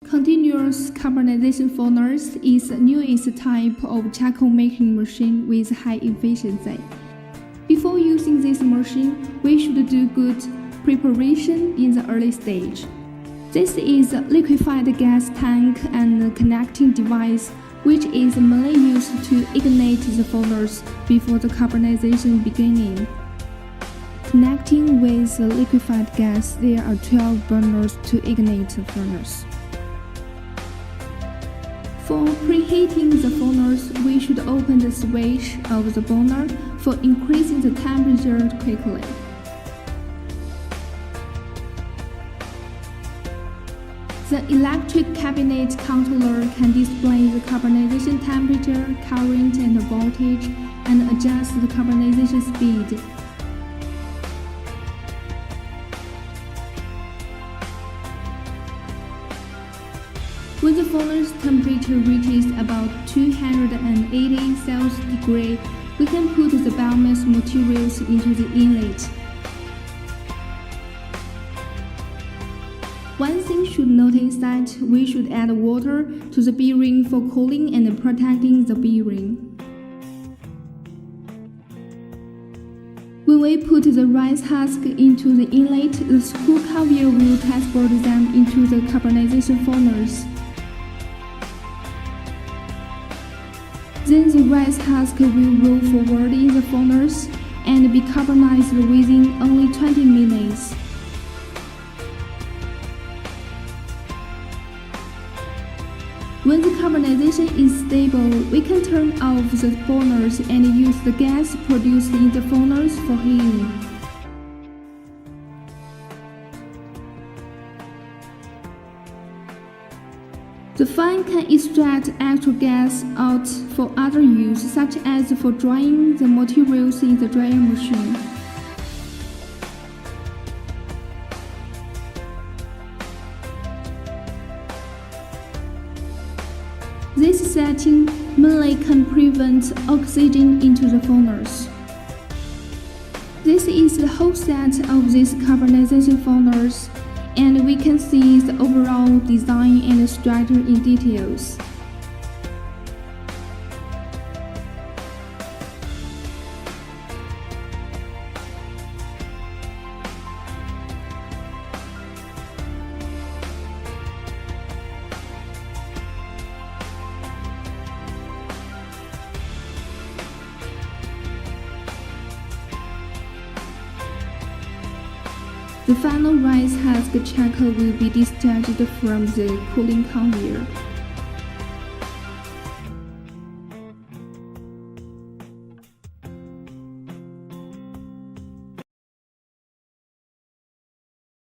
Continuous carbonization furnace is the newest type of charcoal making machine with high efficiency. Before using this machine, we should do good preparation in the early stage. This is a liquefied gas tank and connecting device which is mainly used to ignite the furnace before the carbonization beginning. Connecting with the liquefied gas, there are 12 burners to ignite the furnace. For preheating the furnace, we should open the switch of the burner for increasing the temperature quickly. The electric cabinet controller can display the carbonization temperature, current, and voltage, and adjust the carbonization speed. When the furnace temperature reaches about 280 Celsius degrees, we can put the biomass materials into the inlet. One thing should notice that we should add water to the bearing for cooling and protecting the bearing. When we put the rice husk into the inlet, the screw cover will transport them into the carbonization furnace. Then the rice husk will roll forward in the furnace and be carbonized within only 20 minutes. When the carbonization is stable, we can turn off the burners and use the gas produced in the furnace for heating. The fan can extract extra gas out for other use, such as for drying the materials in the dryer machine. This setting mainly can prevent oxygen into the furnace. This is the whole set of this carbonization furnace, and we can see the overall design and structure in details. The final rice husk charcoal will be discharged from the cooling conveyor.